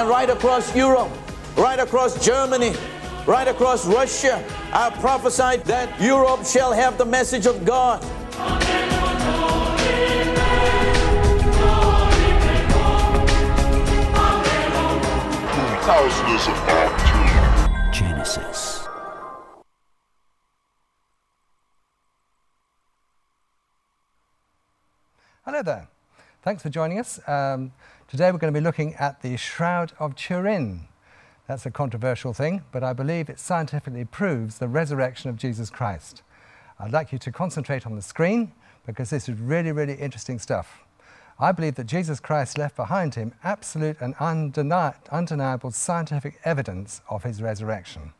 And right across Europe, right across Germany, right across Russia, I prophesied that Europe shall have the message of God. Genesis. Hello there. Thanks for joining us. Today we're going to be looking at the Shroud of Turin. That's a controversial thing, but I believe it scientifically proves the resurrection of Jesus Christ. I'd like you to concentrate on the screen because this is really, really interesting stuff. I believe that Jesus Christ left behind him absolute and undeniable scientific evidence of his resurrection.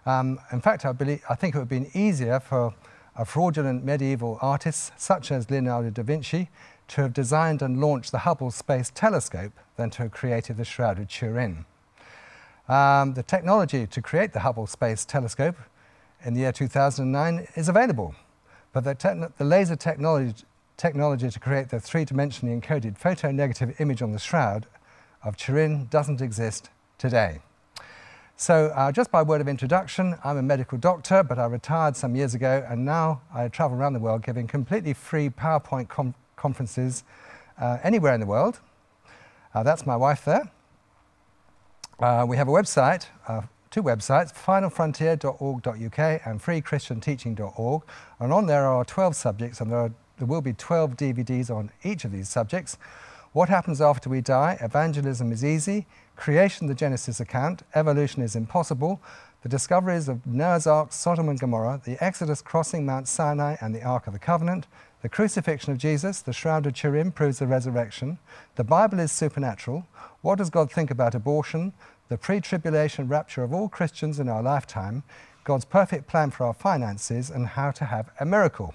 In fact, I think it would have been easier for a fraudulent medieval artist such as Leonardo da Vinci to have designed and launched the Hubble Space Telescope than to have created the Shroud of Turin. The technology to create the Hubble Space Telescope in the year 2009 is available, but the laser technology to create the three-dimensionally encoded photo-negative image on the Shroud of Turin doesn't exist today. So just by word of introduction, I'm a medical doctor, but I retired some years ago, and now I travel around the world giving completely free PowerPoint conferences anywhere in the world. That's my wife there. We have a website, two websites, finalfrontier.org.uk and freechristianteaching.org, and on there are 12 subjects, and there will be 12 DVDs on each of these subjects. What happens after we die? Evangelism is easy. Creation, the Genesis account. Evolution is impossible. The discoveries of Noah's Ark, Sodom and Gomorrah, the Exodus crossing Mount Sinai and the Ark of the Covenant, the crucifixion of Jesus, the Shroud of Turin proves the resurrection. The Bible is supernatural. What does God think about abortion? The pre-tribulation rapture of all Christians in our lifetime, God's perfect plan for our finances, and how to have a miracle.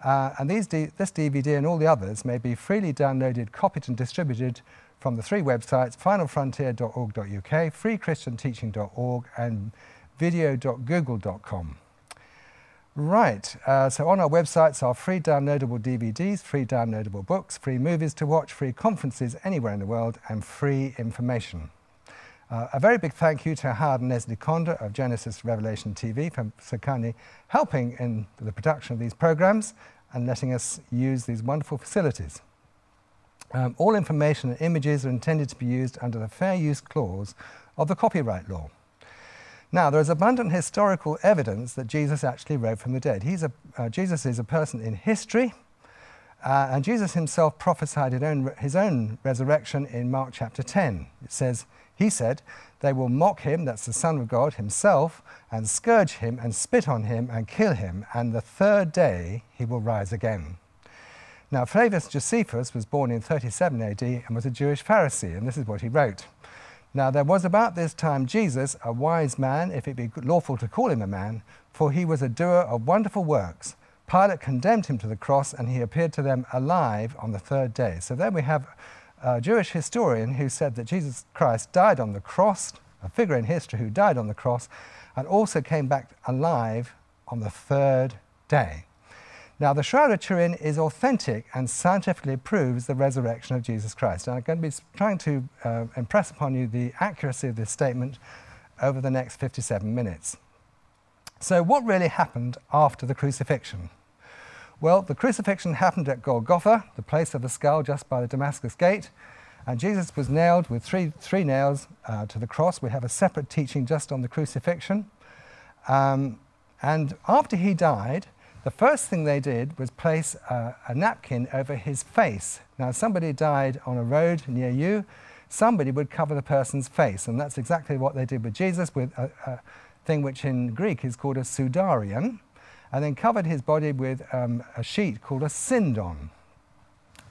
And this DVD and all the others may be freely downloaded, copied and distributed from the three websites, finalfrontier.org.uk, freechristianteaching.org and video.google.com. Right, so on our websites are free downloadable DVDs, free downloadable books, free movies to watch, free conferences anywhere in the world, and free information. A very big thank you to Howard and Leslie Conda of Genesis Revelation TV for so kindly helping in the production of these programs and letting us use these wonderful facilities. All information and images are intended to be used under the fair use clause of the copyright law. Now, there is abundant historical evidence that Jesus actually rose from the dead. Jesus is a person in history, and Jesus himself prophesied his own resurrection in Mark chapter 10. It says, he said, they will mock him, that's the Son of God himself, and scourge him and spit on him and kill him, and the third day he will rise again. Now, Flavius Josephus was born in 37 AD and was a Jewish Pharisee, and this is what he wrote. Now, there was about this time Jesus, a wise man, if it be lawful to call him a man, for he was a doer of wonderful works. Pilate condemned him to the cross, and he appeared to them alive on the third day. So then we have a Jewish historian who said that Jesus Christ died on the cross, a figure in history who died on the cross, and also came back alive on the third day. Now, the Shroud of Turin is authentic and scientifically proves the resurrection of Jesus Christ. And I'm going to be trying to impress upon you the accuracy of this statement over the next 57 minutes. So what really happened after the crucifixion? Well, the crucifixion happened at Golgotha, the place of the skull just by the Damascus Gate, and Jesus was nailed with three nails to the cross. We have a separate teaching just on the crucifixion. And after he died, the first thing they did was place a napkin over his face. Now, if somebody died on a road near you, somebody would cover the person's face, and that's exactly what they did with Jesus, with a thing which in Greek is called a sudarion, and then covered his body with a sheet called a sindon.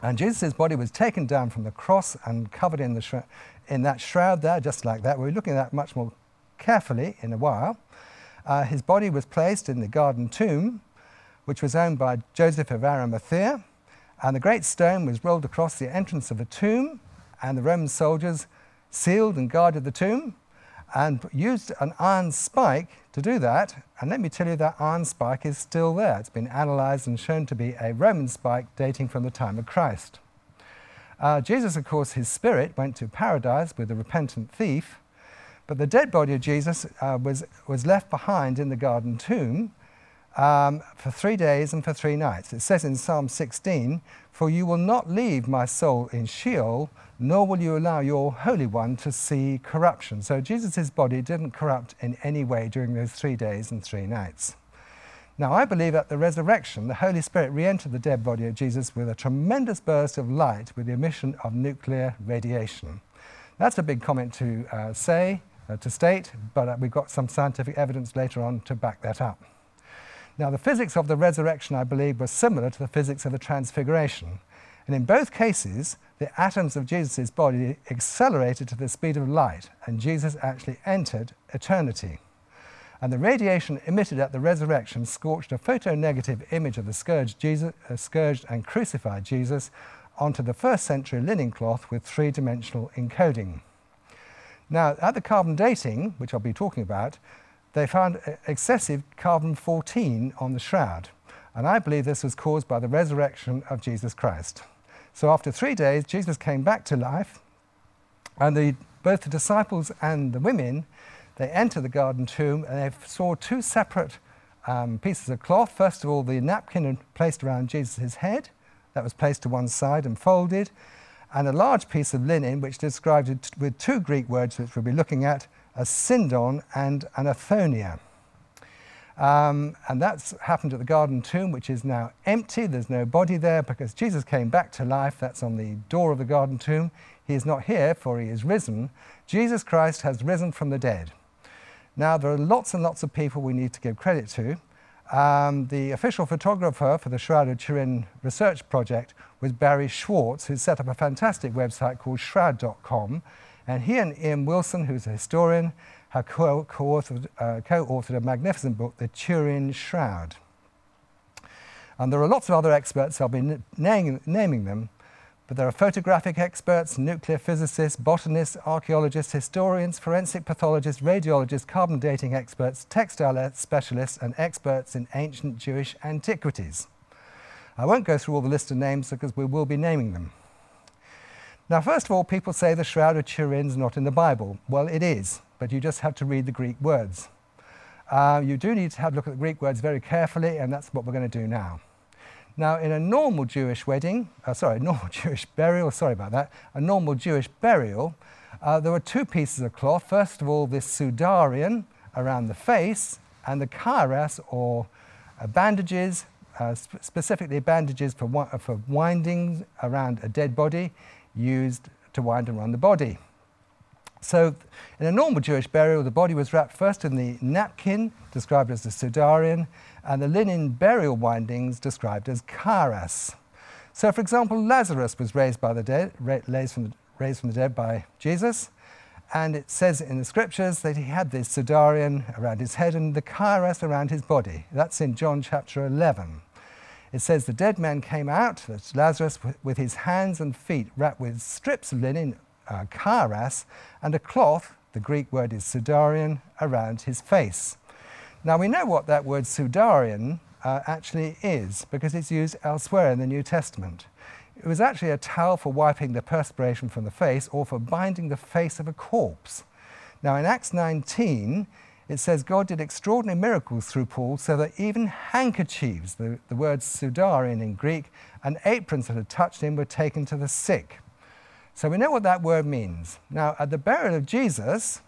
And Jesus' body was taken down from the cross and covered in that shroud there, just like that. We'll be looking at that much more carefully in a while. His body was placed in the garden tomb, which was owned by Joseph of Arimathea, and the great stone was rolled across the entrance of the tomb, and the Roman soldiers sealed and guarded the tomb and used an iron spike to do that. And let me tell you, that iron spike is still there. It's been analysed and shown to be a Roman spike dating from the time of Christ. Jesus, of course, his spirit went to paradise with the repentant thief, but the dead body of Jesus was left behind in the garden tomb for 3 days and for 3 nights. It says in Psalm 16, "For you will not leave my soul in Sheol, nor will you allow your Holy One to see corruption." So Jesus' body didn't corrupt in any way during those 3 days and 3 nights. Now, I believe at the resurrection, the Holy Spirit re-entered the dead body of Jesus with a tremendous burst of light with the emission of nuclear radiation. That's a big comment to state, but we've got some scientific evidence later on to back that up. Now, the physics of the resurrection, I believe, was similar to the physics of the transfiguration. And in both cases, the atoms of Jesus' body accelerated to the speed of light, and Jesus actually entered eternity. And the radiation emitted at the resurrection scorched a photonegative image of the scourged and crucified Jesus onto the first century linen cloth with 3-dimensional encoding. Now, at the carbon dating, which I'll be talking about, they found excessive carbon-14 on the shroud, and I believe this was caused by the resurrection of Jesus Christ. So after 3 days, Jesus came back to life, and both the disciples and the women, they entered the garden tomb, and they saw 2 separate pieces of cloth. First of all, the napkin placed around Jesus' head, that was placed to one side and folded, and a large piece of linen, which described it with 2 Greek words, which we'll be looking at, a syndon and an athonia. And that's happened at the garden tomb, which is now empty. There's no body there because Jesus came back to life. That's on the door of the garden tomb. He is not here, for he is risen. Jesus Christ has risen from the dead. Now, there are lots and lots of people we need to give credit to. The official photographer for the Shroud of Turin research project was Barry Schwartz, who set up a fantastic website called shroud.com. And he and Ian Wilson, who's a historian, have co-authored a magnificent book, The Turin Shroud. And there are lots of other experts, I'll be naming them, but there are photographic experts, nuclear physicists, botanists, archaeologists, historians, forensic pathologists, radiologists, carbon dating experts, textile specialists, and experts in ancient Jewish antiquities. I won't go through all the list of names because we will be naming them. Now, first of all, people say the Shroud of Turin is not in the Bible. Well, it is, but you just have to read the Greek words. You do need to have a look at the Greek words very carefully, and that's what we're going to do now. Now, in a normal Jewish burial, a normal Jewish burial, there were 2 pieces of cloth. First of all, this sudarion around the face, and the kairos, or bandages, specifically bandages for winding around a dead body, used to wind around the body. So in a normal Jewish burial, the body was wrapped first in the napkin, described as the sudarion, and the linen burial windings described as kairos. So, for example, Lazarus was raised from the dead by Jesus, and it says in the scriptures that he had this sudarion around his head and the kairos around his body. That's in John chapter 11. It says the dead man came out, that's Lazarus, with his hands and feet wrapped with strips of linen, kairos, and a cloth, the Greek word is sudarion, around his face. Now, we know what that word sudarion actually is because it's used elsewhere in the New Testament. It was actually a towel for wiping the perspiration from the face or for binding the face of a corpse. Now, in Acts 19, it says God did extraordinary miracles through Paul so that even handkerchiefs, the word sudarion in Greek, and aprons that had touched him were taken to the sick. So we know what that word means. Now, at the burial of Jesus,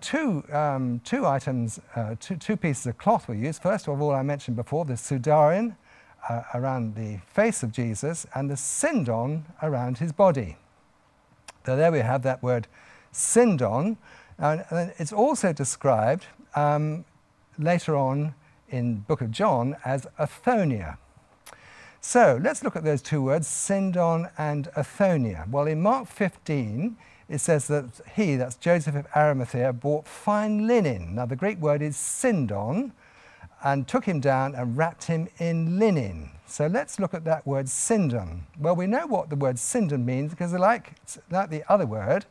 two pieces of cloth were used. First of all, I mentioned before, the sudarion around the face of Jesus and the syndon around his body. So there we have that word syndon. And it's also described later on in the book of John as athonia. So let's look at those 2 words, syndon and athonia. Well, in Mark 15, it says that that's Joseph of Arimathea, bought fine linen. Now, the Greek word is syndon, and took him down and wrapped him in linen. So let's look at that word syndon. Well, we know what the word syndon means because like the other word,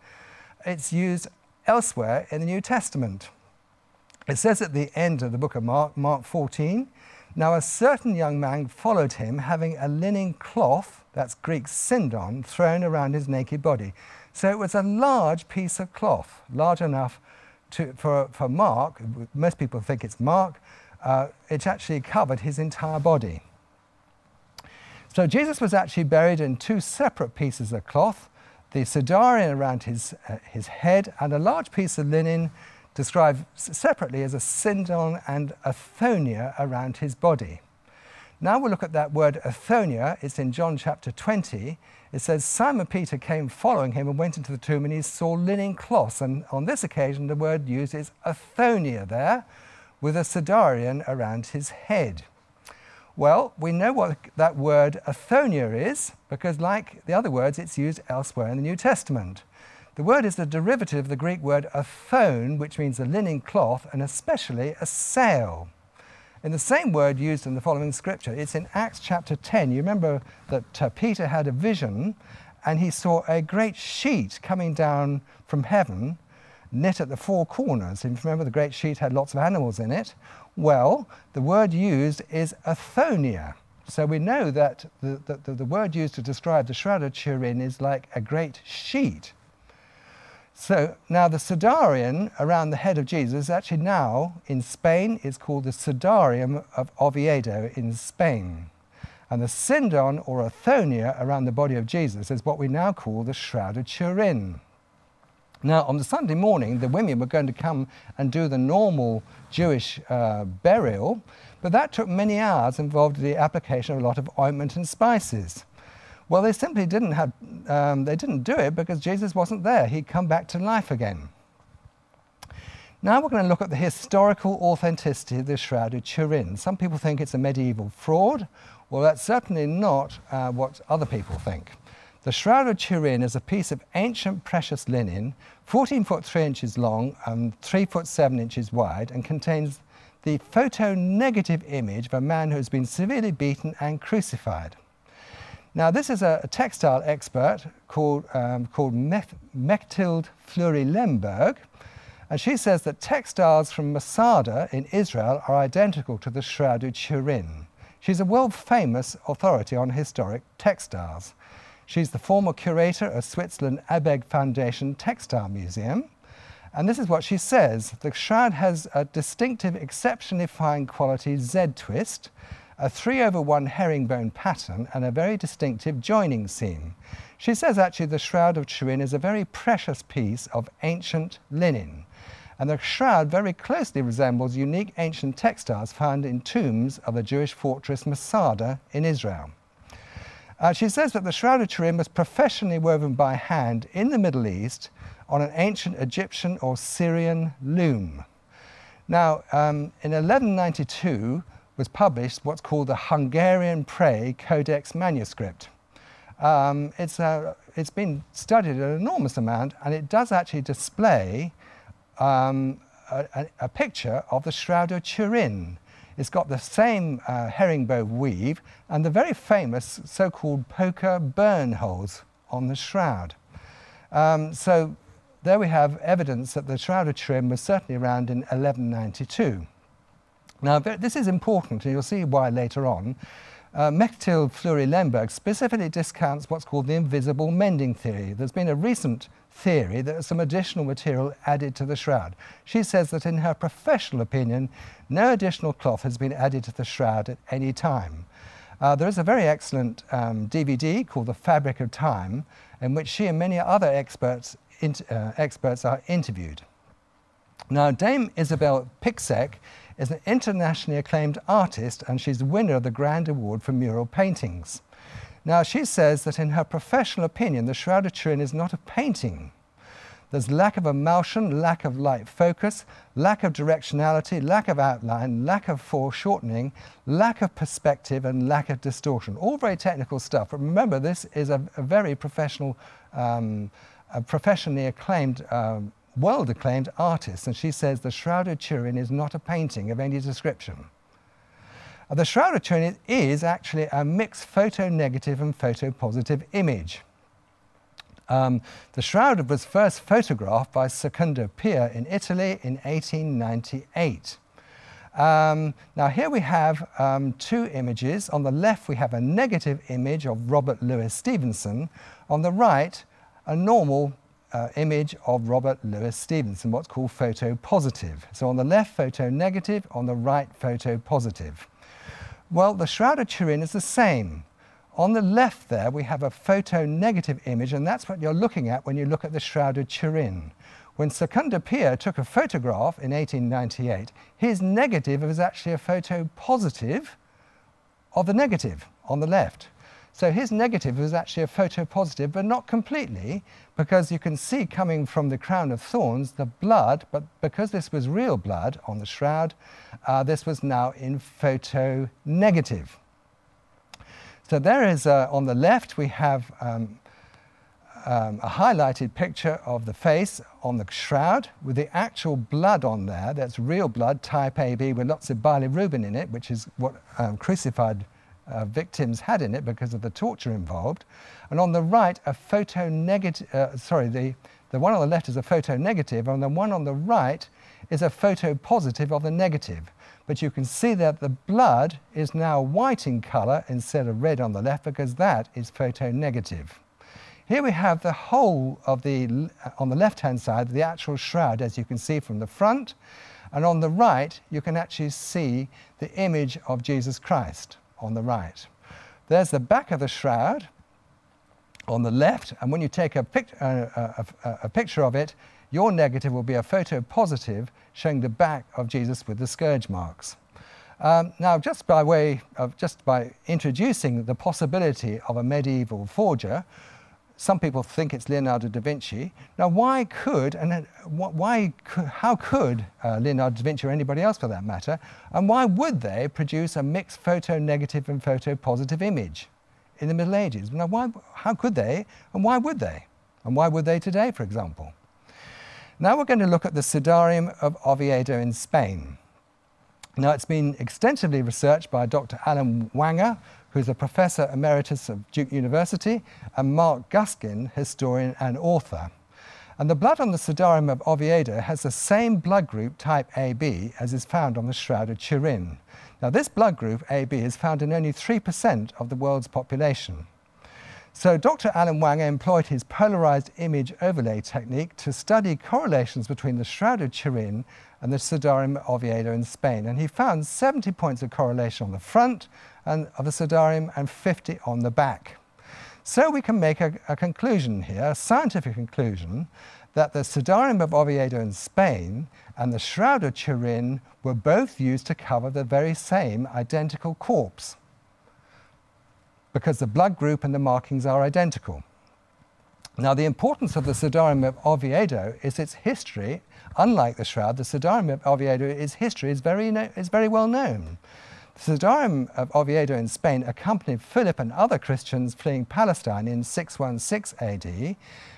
it's used elsewhere in the New Testament. It says at the end of the book of Mark, Mark 14, Now a certain young man followed him, having a linen cloth, that's Greek sindon, thrown around his naked body. So it was a large piece of cloth, large enough for Mark. Most people think it's Mark. It actually covered his entire body. So Jesus was actually buried in two separate pieces of cloth, the sudarian around his head and a large piece of linen described separately as a sindon and athonia around his body. Now we'll look at that word athonia. It's in John chapter 20. It says, Simon Peter came following him and went into the tomb, and he saw linen cloths. And on this occasion, the word used is athonia there, with a sudarian around his head. Well, we know what that word athonia is, because like the other words, it's used elsewhere in the New Testament. The word is the derivative of the Greek word athone, which means a linen cloth, and especially a sail. In the same word used in the following scripture, it's in Acts chapter 10. You remember that Peter had a vision, and he saw a great sheet coming down from heaven, knit at the four corners. And remember, the great sheet had lots of animals in it. Well, the word used is athonia. So we know that the word used to describe the Shroud of Turin is like a great sheet. So now the sudarian around the head of Jesus, actually now in Spain, is called the Sudarium of Oviedo in Spain. And the sindon or athonia around the body of Jesus is what we now call the Shroud of Turin. Now on the Sunday morning, the women were going to come and do the normal Jewish burial, but that took many hours, involved the application of a lot of ointment and spices. Well, they simply didn't do it because Jesus wasn't there. He'd come back to life again. Now we're going to look at the historical authenticity of the Shroud of Turin. Some people think it's a medieval fraud. Well, that's certainly not what other people think. The Shroud of Turin is a piece of ancient precious linen, 14 foot 3 inches long and 3 foot 7 inches wide, and contains the photo-negative image of a man who has been severely beaten and crucified. Now, this is a textile expert called Mechtilde Fleury-Lemberg, and she says that textiles from Masada in Israel are identical to the Shroud of Turin. She's a world-famous authority on historic textiles. She's the former curator of Switzerland Abegg Foundation Textile Museum, and this is what she says. The shroud has a distinctive, exceptionally fine quality Z-twist, a 3/1 herringbone pattern, and a very distinctive joining seam. She says actually the Shroud of Turin is a very precious piece of ancient linen, and the shroud very closely resembles unique ancient textiles found in tombs of the Jewish fortress Masada in Israel. She says that the Shroud of Turin was professionally woven by hand in the Middle East on an ancient Egyptian or Syrian loom. Now, in 1192, was published what's called the Hungarian Prague Codex manuscript. It's been studied an enormous amount, and it does actually display a picture of the Shroud of Turin. It's got the same herringbone weave and the very famous so-called poker burn holes on the shroud. So there we have evidence that the Shroud of Turin was certainly around in 1192. Now, this is important, and you'll see why later on. Mechtilde Fleury-Lemberg specifically discounts what's called the invisible mending theory. There's been a recent theory that there's some additional material added to the shroud. She says that in her professional opinion, no additional cloth has been added to the shroud at any time. There is a very excellent DVD called The Fabric of Time, in which she and many other experts are interviewed. Now, Dame Isabel Pixek is an internationally acclaimed artist, and she's the winner of the Grand Award for Mural Paintings. Now, she says that in her professional opinion, the Shroud of Turin is not a painting. There's lack of emulsion, lack of light focus, lack of directionality, lack of outline, lack of foreshortening, lack of perspective, and lack of distortion. All very technical stuff, but remember, this is a very professional, professionally acclaimed world-acclaimed artist, and she says the Shroud of Turin is not a painting of any description. The Shroud of Turin is actually a mixed photo-negative and photo-positive image. The shroud was first photographed by Secondo Pia in Italy in 1898. Now here we have two images. On the left we have a negative image of Robert Louis Stevenson. On the right, a normal image of Robert Louis Stevenson, what's called photo positive. So on the left, photo negative, on the right, photo positive. Well, the Shroud of Turin is the same. On the left there, we have a photo negative image, and that's what you're looking at when you look at the Shroud of Turin. When Secunda Pia took a photograph in 1898, his negative was actually a photo positive of the negative on the left. So his negative was actually a photo positive, but not completely, because you can see coming from the crown of thorns the blood, but because this was real blood on the shroud, this was now in photo negative. So there is, on the left, we have a highlighted picture of the face on the shroud with the actual blood on there. That's real blood, type AB, with lots of bilirubin in it, which is what crucified victims had in it because of the torture involved. And on the right, a photo negative, the one on the left is a photo negative, and the one on the right is a photo positive of the negative. But you can see that the blood is now white in colour instead of red on the left, because that is photo negative. Here we have the whole of the, on the left-hand side, the actual shroud, as you can see from the front. And on the right, you can actually see the image of Jesus Christ on the right. There's the back of the shroud on the left, and when you take a picture of it, your negative will be a photo positive showing the back of Jesus with the scourge marks. Now, just by introducing the possibility of a medieval forger, some people think it's Leonardo da Vinci. Now, how could Leonardo da Vinci, or anybody else for that matter, and why would they produce a mixed photo negative and photo positive image in the Middle Ages? Now, how could they, and why would they? And why would they today, for example? Now we're going to look at the Sudarium of Oviedo in Spain. Now, it's been extensively researched by Dr. Alan Wanger, who's a Professor Emeritus of Duke University, and Mark Guskin, historian and author. And the blood on the Sudarium of Oviedo has the same blood group, type AB, as is found on the Shroud of Turin. Now, this blood group, AB, is found in only 3% of the world's population. So Dr. Alan Wanger employed his polarized image overlay technique to study correlations between the Shroud of Turin and the Sudarium of Oviedo in Spain. And he found 70 points of correlation on the front and of the Sudarium and 50 on the back. So we can make a conclusion here, a scientific conclusion, that the Sudarium of Oviedo in Spain and the Shroud of Turin were both used to cover the very same identical corpse, because the blood group and the markings are identical. Now, the importance of the Sudarium of Oviedo is its history. Unlike the Shroud, the Sudarium of Oviedo's history is very well known. The Sudarium of Oviedo in Spain accompanied Philip and other Christians fleeing Palestine in 616 AD,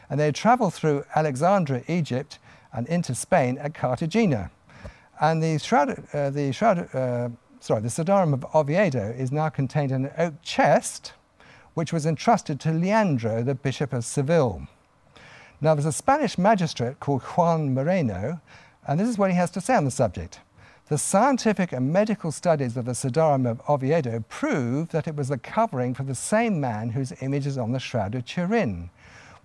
and they travelled through Alexandria, Egypt, and into Spain at Cartagena. And the Sudarium of Oviedo is now contained in an oak chest, which was entrusted to Leandro, the Bishop of Seville. Now, there's a Spanish magistrate called Juan Moreno, and this is what he has to say on the subject. The scientific and medical studies of the Sudarium of Oviedo prove that it was the covering for the same man whose image is on the Shroud of Turin.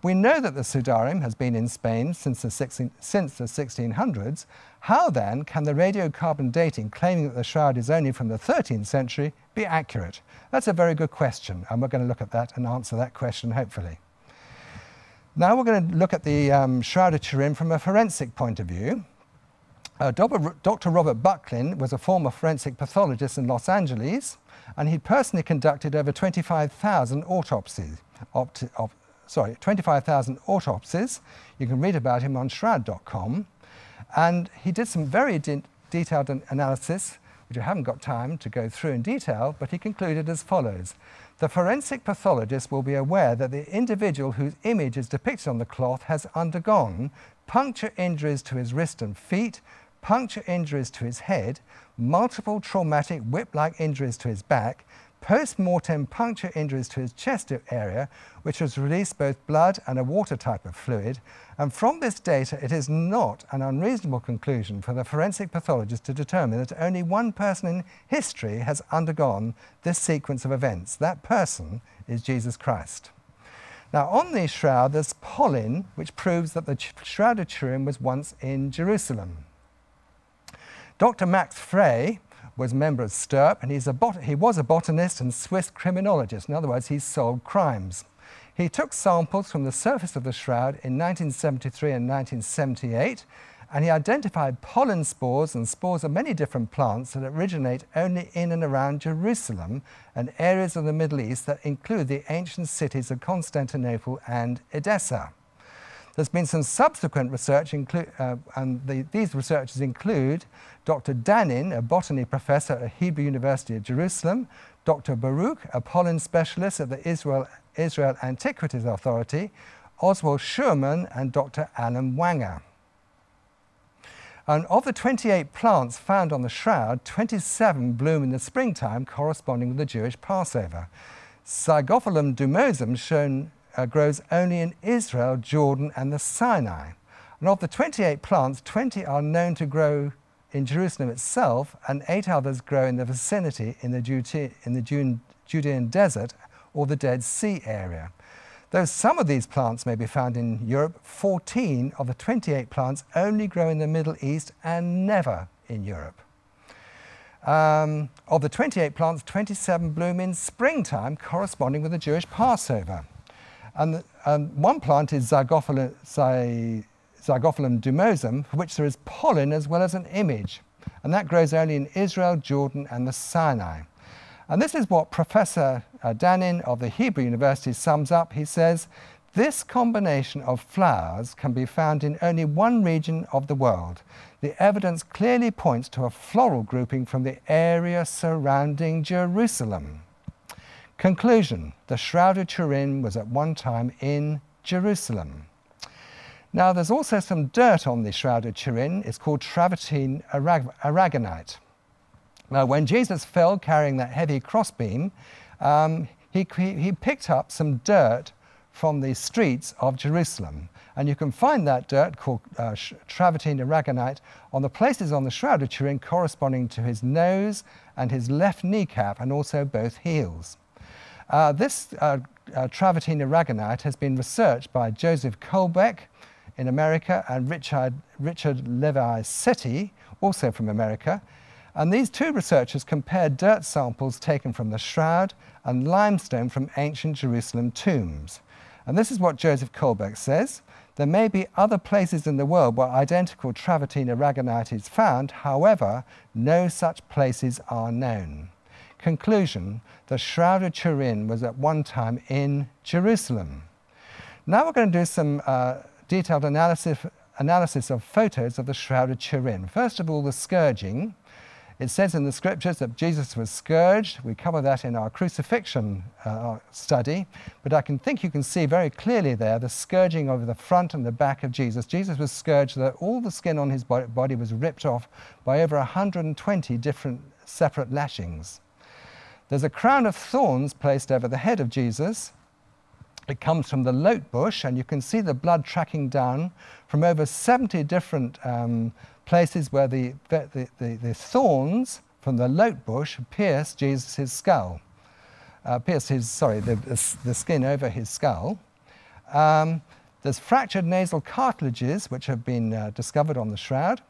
We know that the Sudarium has been in Spain since the 1600s. How then can the radiocarbon dating claiming that the Shroud is only from the 13th century be accurate? That's a very good question, and we're going to look at that and answer that question, hopefully. Now we're going to look at the Shroud of Turin from a forensic point of view. Dr. Robert Bucklin was a former forensic pathologist in Los Angeles, and he personally conducted over 25,000 autopsies. 25,000 autopsies. You can read about him on shroud.com. And he did some very detailed analysis, which I haven't got time to go through in detail, but he concluded as follows. The forensic pathologist will be aware that the individual whose image is depicted on the cloth has undergone puncture injuries to his wrist and feet, puncture injuries to his head, multiple traumatic whip-like injuries to his back, post-mortem puncture injuries to his chest area, which has released both blood and a water type of fluid. And from this data, it is not an unreasonable conclusion for the forensic pathologist to determine that only one person in history has undergone this sequence of events. That person is Jesus Christ. Now, on the shroud, there's pollen, which proves that the Shroud of Turin was once in Jerusalem. Dr. Max Frey was a member of STURP, and he was a botanist and Swiss criminologist. In other words, he solved crimes. He took samples from the surface of the shroud in 1973 and 1978, and he identified pollen spores and spores of many different plants that originate only in and around Jerusalem and areas of the Middle East that include the ancient cities of Constantinople and Edessa. There's been some subsequent research, these researchers include Dr. Danin, a botany professor at Hebrew University of Jerusalem, Dr. Baruch, a pollen specialist at the Israel Antiquities Authority, Oswald Schurman, and Dr. Alan Wanger. And of the 28 plants found on the shroud, 27 bloom in the springtime, corresponding with the Jewish Passover. Zygophyllum dumosum grows only in Israel, Jordan, and the Sinai. And of the 28 plants, 20 are known to grow in Jerusalem itself, and 8 others grow in the vicinity in the Judean desert or the Dead Sea area. Though some of these plants may be found in Europe, 14 of the 28 plants only grow in the Middle East and never in Europe. Of the 28 plants, 27 bloom in springtime, corresponding with the Jewish Passover. And one plant is Zygophyllum dumosum, for which there is pollen as well as an image. And that grows only in Israel, Jordan, and the Sinai. And this is what Professor Danin of the Hebrew University sums up. He says, this combination of flowers can be found in only one region of the world. The evidence clearly points to a floral grouping from the area surrounding Jerusalem. Conclusion, the Shroud of Turin was at one time in Jerusalem. Now, there's also some dirt on the Shroud of Turin. It's called travertine aragonite. Now, when Jesus fell carrying that heavy crossbeam, he picked up some dirt from the streets of Jerusalem. And you can find that dirt, called travertine aragonite, on the places on the Shroud of Turin corresponding to his nose and his left kneecap, and also both heels. This travertine aragonite has been researched by Joseph Kolbeck in America and Richard Levi-Setti, also from America. And these two researchers compared dirt samples taken from the shroud and limestone from ancient Jerusalem tombs. And this is what Joseph Kolbeck says: there may be other places in the world where identical travertine aragonite is found, however, no such places are known. Conclusion, the Shroud of Turin was at one time in Jerusalem. Now we're going to do some detailed analysis of photos of the Shroud of Turin. First of all, the scourging. It says in the scriptures that Jesus was scourged. We cover that in our crucifixion study, but I think you can see very clearly there the scourging over the front and the back of Jesus. Jesus was scourged so that all the skin on his body was ripped off by over 120 different separate lashings. There's a crown of thorns placed over the head of Jesus. It comes from the lote bush, and you can see the blood tracking down from over 70 different places where the thorns from the lote bush pierced Jesus' skull, the skin over his skull. There's fractured nasal cartilages which have been discovered on the shroud.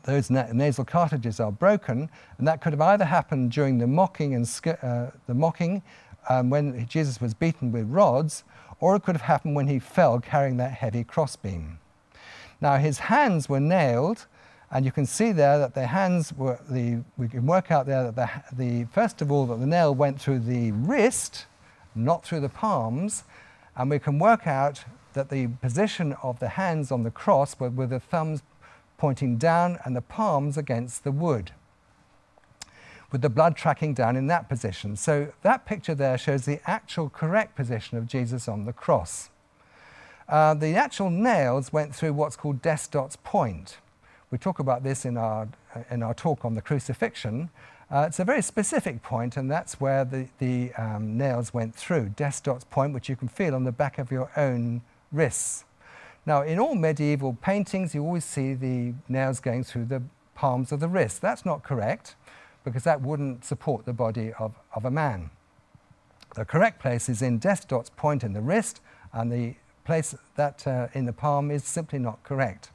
Those nasal cartilages are broken, and that could have either happened during the mocking when Jesus was beaten with rods, or it could have happened when he fell carrying that heavy crossbeam. Now, his hands were nailed, and you can see there that the hands were, we can work out there that first of all, that the nail went through the wrist, not through the palms, and we can work out that the position of the hands on the cross were with the thumbs pointing down and the palms against the wood, with the blood tracking down in that position. So that picture there shows the actual correct position of Jesus on the cross. The actual nails went through what's called Desdot's point. We talk about this in our talk on the crucifixion, It's a very specific point, and that's where the nails went through. Desktop's point, which you can feel on the back of your own wrists. Now, in all medieval paintings, you always see the nails going through the palms of the wrist. That's not correct, because that wouldn't support the body of a man. The correct place is in Desktop's point in the wrist, and the place that in the palm is simply not correct.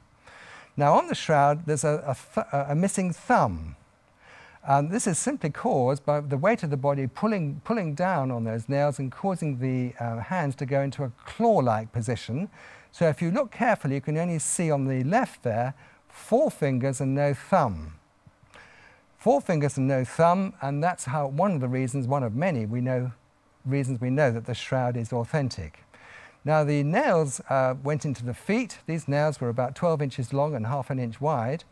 Now, on the shroud, there's a missing thumb. This is simply caused by the weight of the body pulling down on those nails and causing the hands to go into a claw-like position. So if you look carefully, you can only see on the left there 4 fingers and no thumb. 4 fingers and no thumb, and that's how one of the reasons, one of many reasons we know that the shroud is authentic. Now, the nails went into the feet. These nails were about 12 inches long and half an inch wide.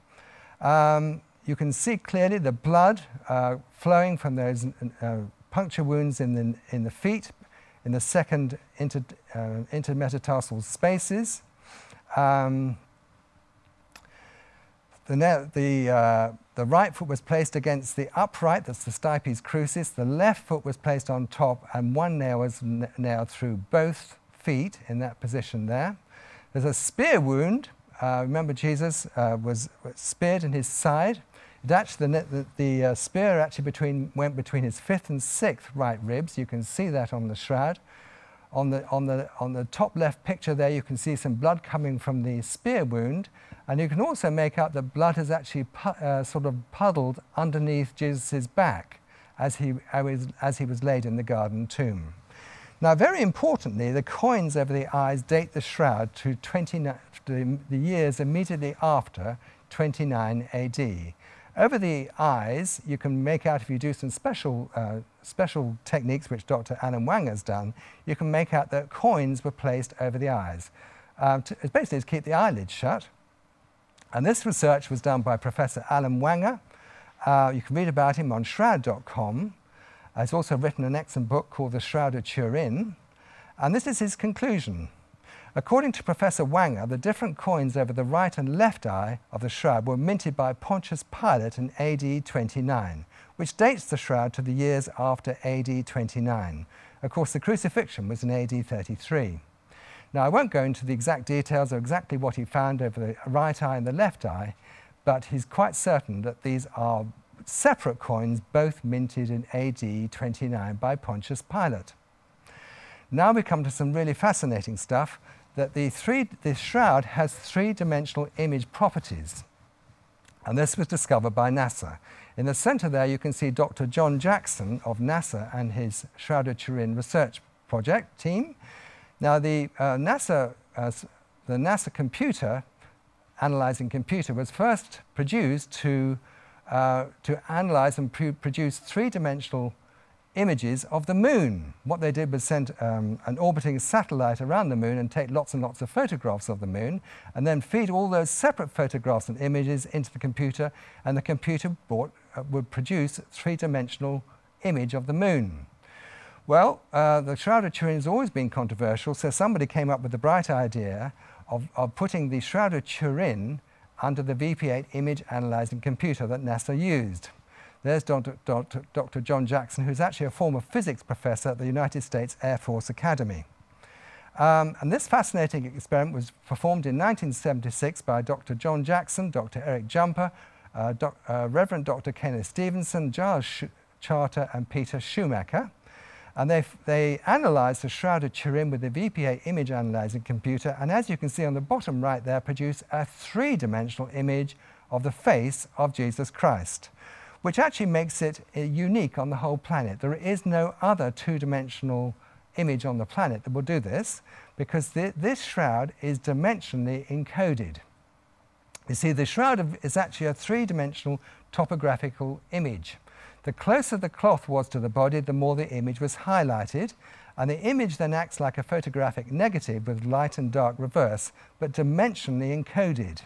You can see clearly the blood flowing from those puncture wounds in the feet, in the second intermetatarsal spaces. The right foot was placed against the upright, that's the stipes crucis. The left foot was placed on top, and one nail was nailed through both feet in that position there. There's a spear wound. Remember, Jesus was speared in his side. It actually, the spear actually went between his 5th and 6th right ribs. You can see that on the shroud. On the top left picture there, you can see some blood coming from the spear wound, and you can also make out that blood has actually sort of puddled underneath Jesus' back as he was laid in the garden tomb. Now, very importantly, the coins over the eyes date the shroud to the years immediately after 29 AD. Over the eyes, you can make out, if you do some special techniques, which Dr. Alan Wang has done, you can make out that coins were placed over the eyes. It's basically to keep the eyelids shut. And this research was done by Professor Alan Wanger. You can read about him on shroud.com. He's also written an excellent book called The Shroud of Turin. And this is his conclusion. According to Professor Wanger, the different coins over the right and left eye of the shroud were minted by Pontius Pilate in AD 29, which dates the shroud to the years after AD 29. Of course, the crucifixion was in AD 33. Now, I won't go into the exact details of exactly what he found over the right eye and the left eye, but he's quite certain that these are separate coins, both minted in AD 29 by Pontius Pilate. Now we come to some really fascinating stuff, that the shroud has 3-dimensional image properties. And this was discovered by NASA. In the center there, you can see Dr. John Jackson of NASA and his Shroud of Turin research project team. Now, the NASA computer, analyzing computer, was first produced to analyze and produce 3-dimensional images of the moon. What they did was send an orbiting satellite around the moon and take lots and lots of photographs of the moon, and then feed all those separate photographs and images into the computer, and the computer would produce a 3-dimensional image of the moon. Well, the Shroud of Turin has always been controversial, so somebody came up with the bright idea of putting the Shroud of Turin under the VP8 image analyzing computer that NASA used. There's Dr. John Jackson, who's actually a former physics professor at the United States Air Force Academy. And this fascinating experiment was performed in 1976 by Dr. John Jackson, Dr. Eric Jumper, Reverend Dr. Kenneth Stevenson, Giles Charter, and Peter Schumacher. And they analyzed the Shroud of Turin with the VP8 image analyzing computer, and as you can see on the bottom right there, produced a 3-dimensional image of the face of Jesus Christ, which actually makes it unique on the whole planet. There is no other 2-dimensional image on the planet that will do this, because this shroud is dimensionally encoded. You see, the shroud is actually a 3-dimensional topographical image. The closer the cloth was to the body, the more the image was highlighted, and the image then acts like a photographic negative with light and dark reverse, but dimensionally encoded.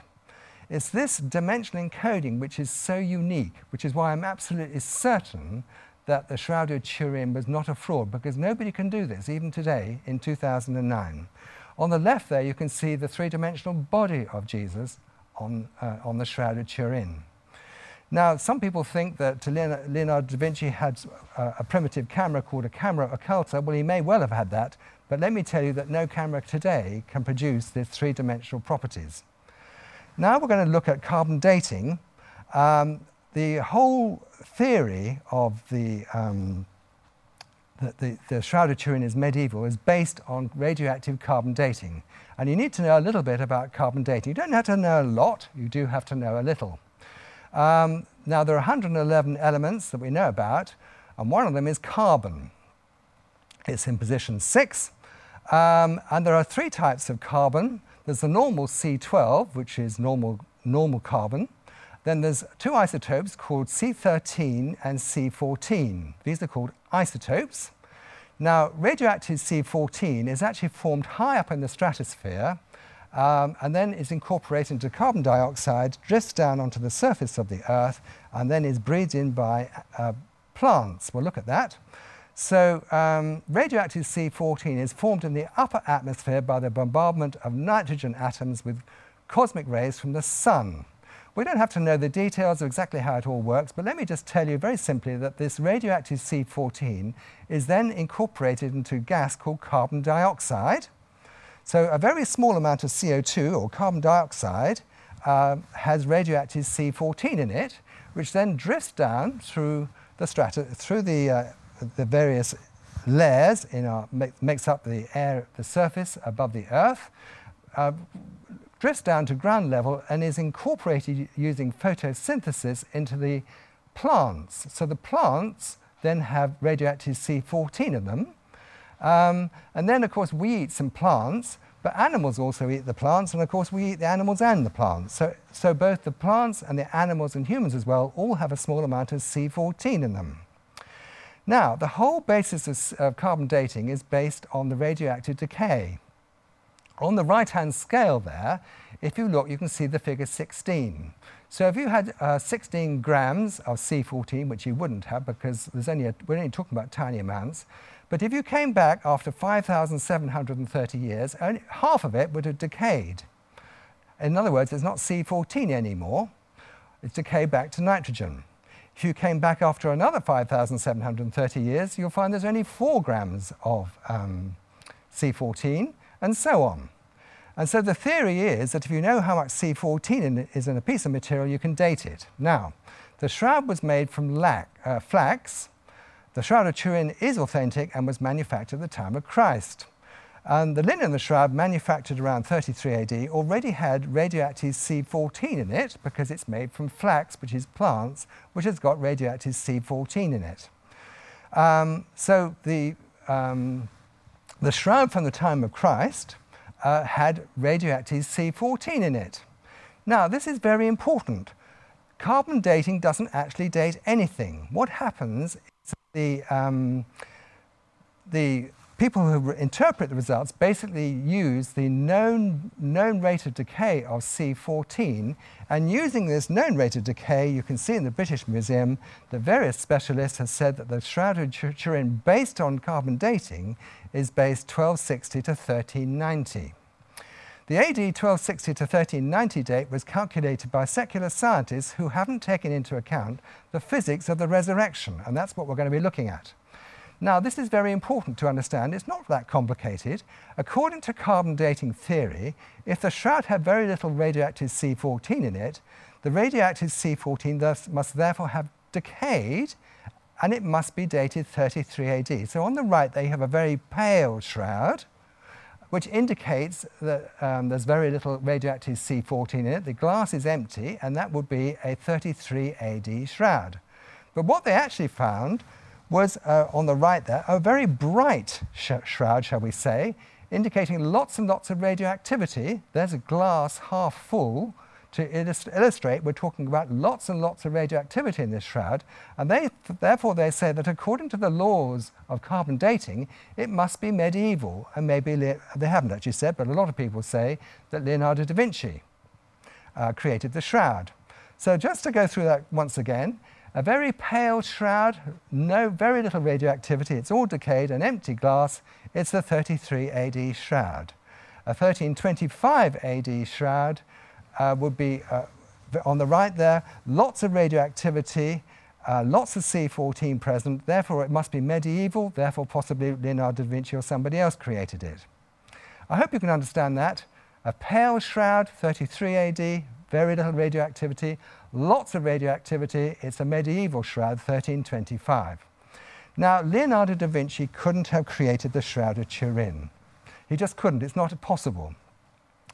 It's this dimensional encoding which is so unique, which is why I'm absolutely certain that the Shroud of Turin was not a fraud, because nobody can do this, even today, in 2009. On the left there, you can see the 3-dimensional body of Jesus on the Shroud of Turin. Now, some people think that Leonardo da Vinci had a primitive camera called a camera occulta. Well, he may well have had that, but let me tell you that no camera today can produce these three-dimensional properties. Now we're going to look at carbon dating. The whole theory of the Shroud of Turin is medieval is based on radioactive carbon dating. And you need to know a little bit about carbon dating. You don't have to know a lot, you do have to know a little. Now there are 111 elements that we know about, and one of them is carbon. It's in position 6, and there are 3 types of carbon. There's the normal C12, which is normal carbon. Then there's 2 isotopes called C13 and C14. These are called isotopes. Now, radioactive C14 is actually formed high up in the stratosphere and then is incorporated into carbon dioxide, drifts down onto the surface of the Earth, and then is breathed in by plants. We'll look at that. So radioactive C14 is formed in the upper atmosphere by the bombardment of nitrogen atoms with cosmic rays from the sun. We don't have to know the details of exactly how it all works, but let me just tell you very simply that this radioactive C14 is then incorporated into gas called carbon dioxide. So a very small amount of CO2 or carbon dioxide has radioactive C14 in it, which then drifts down through the various layers makes up the air, the surface above the Earth, drifts down to ground level and is incorporated using photosynthesis into the plants. So the plants then have radioactive C14 in them. And then, of course, we eat some plants, but animals also eat the plants, and of course we eat the animals and the plants. So both the plants and the animals and humans as well all have a small amount of C14 in them. Now, the whole basis of carbon dating is based on the radioactive decay. On the right-hand scale there, if you look, you can see the figure 16. So if you had 16 grams of C14, which you wouldn't have because we're only talking about tiny amounts, but if you came back after 5,730 years, only half of it would have decayed. In other words, it's not C14 anymore, it's decayed back to nitrogen. If you came back after another 5,730 years, you'll find there's only 4 grams of C14, and so on. And so the theory is that if you know how much C14 is in a piece of material, you can date it. Now, the shroud was made from flax. The Shroud of Turin is authentic and was manufactured at the time of Christ. And the linen in the shroud, manufactured around 33 AD, already had radioactive C14 in it because it's made from flax, which is plants, which has got radioactive C14 in it. So the shroud from the time of Christ had radioactive C14 in it. Now, this is very important. Carbon dating doesn't actually date anything. What happens is the people who interpret the results basically use the known rate of decay of C14, and using this known rate of decay, you can see in the British Museum that various specialists have said that the Shroud of Turin, based on carbon dating, is based 1260 to 1390. The AD 1260 to 1390 date was calculated by secular scientists who haven't taken into account the physics of the resurrection, and that's what we're going to be looking at. Now, this is very important to understand. It's not that complicated. According to carbon dating theory, if the shroud had very little radioactive C14 in it, the radioactive C14 must therefore have decayed, and it must be dated 33 AD. So on the right, they have a very pale shroud, which indicates that there's very little radioactive C14 in it. The glass is empty, and that would be a 33 AD shroud. But what they actually found was, on the right there, a very bright shroud, shall we say, indicating lots and lots of radioactivity. There's a glass half full to illustrate we're talking about lots and lots of radioactivity in this shroud, and therefore they say that according to the laws of carbon dating, it must be medieval, and maybe, they haven't actually said, but a lot of people say that Leonardo da Vinci created the shroud. So just to go through that once again, a very pale shroud, very little radioactivity, it's all decayed, an empty glass, it's the 33 AD shroud. A 1325 AD shroud would be On the right there, lots of radioactivity, lots of C14 present, therefore it must be medieval, therefore possibly Leonardo da Vinci or somebody else created it. I hope you can understand that. A pale shroud, 33 AD, very little radioactivity, lots of radioactivity, it's a medieval shroud, 1325. Now, Leonardo da Vinci couldn't have created the Shroud of Turin. He just couldn't, it's not possible.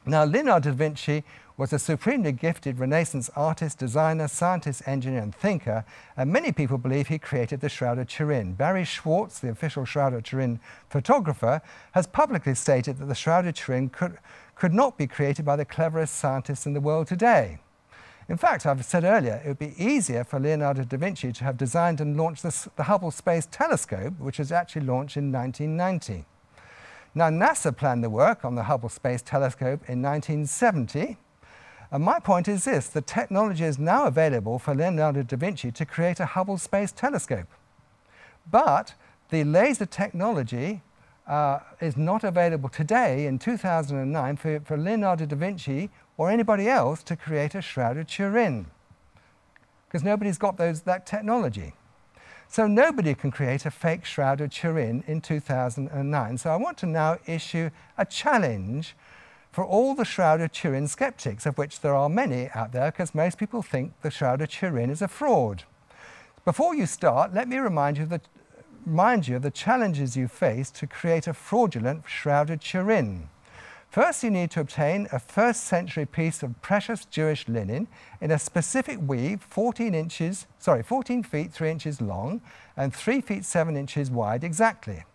Now, Leonardo da Vinci was a supremely gifted Renaissance artist, designer, scientist, engineer, and thinker, and many people believe he created the Shroud of Turin. Barry Schwartz, the official Shroud of Turin photographer, has publicly stated that the Shroud of Turin could not be created by the cleverest scientists in the world today. In fact, I've said earlier, it would be easier for Leonardo da Vinci to have designed and launched the Hubble Space Telescope, which was actually launched in 1990. Now, NASA planned the work on the Hubble Space Telescope in 1970, and my point is this: the technology is now available for Leonardo da Vinci to create a Hubble Space Telescope. But the laser technology is not available today in 2009 for Leonardo da Vinci or anybody else to create a Shroud of Turin, because nobody's got that technology. So nobody can create a fake Shroud of Turin in 2009. So I want to now issue a challenge for all the Shroud of Turin skeptics, of which there are many out there, because most people think the Shroud of Turin is a fraud. Before you start, let me remind you of the challenges you face to create a fraudulent Shroud of Turin. First, you need to obtain a 1st century piece of precious Jewish linen in a specific weave, 14 feet 3 inches long and 3 feet 7 inches wide exactly.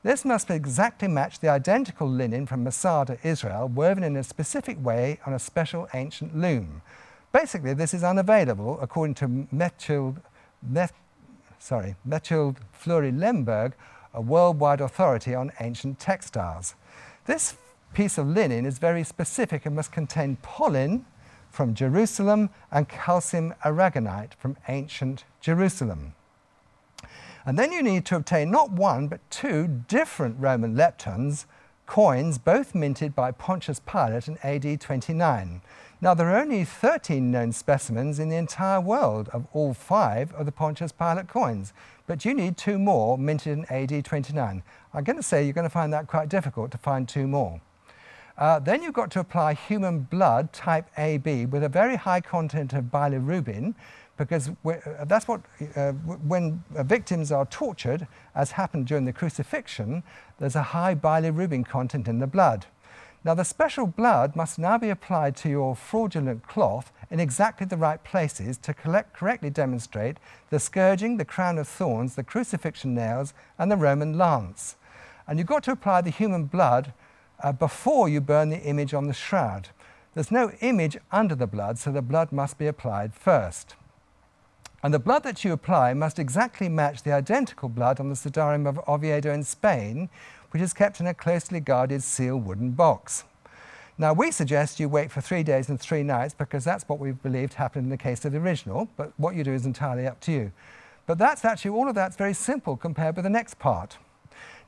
This must exactly match the identical linen from Masada, Israel, woven in a specific way on a special ancient loom. Basically, this is unavailable according to Mechtild Fleury-Lemberg, a worldwide authority on ancient textiles. This piece of linen is very specific and must contain pollen from Jerusalem and calcium aragonite from ancient Jerusalem. And then you need to obtain not one but 2 different Roman leptons coins, both minted by Pontius Pilate in AD 29. Now, there are only 13 known specimens in the entire world of all 5 of the Pontius Pilate coins, but you need 2 more minted in AD 29. I'm going to say you're going to find that quite difficult to find 2 more. Then you've got to apply human blood type AB with a very high content of bilirubin, because that's what, when victims are tortured, as happened during the crucifixion, there's a high bilirubin content in the blood. Now, the special blood must now be applied to your fraudulent cloth in exactly the right places to correctly demonstrate the scourging, the crown of thorns, the crucifixion nails, and the Roman lance. And you've got to apply the human blood before you burn the image on the shroud. There's no image under the blood, so the blood must be applied first. And the blood that you apply must exactly match the identical blood on the Sudarium of Oviedo in Spain, which is kept in a closely guarded sealed wooden box. Now, we suggest you wait for 3 days and 3 nights, because that's what we believed happened in the case of the original, but what you do is entirely up to you. But that's actually, all of that's very simple compared with the next part.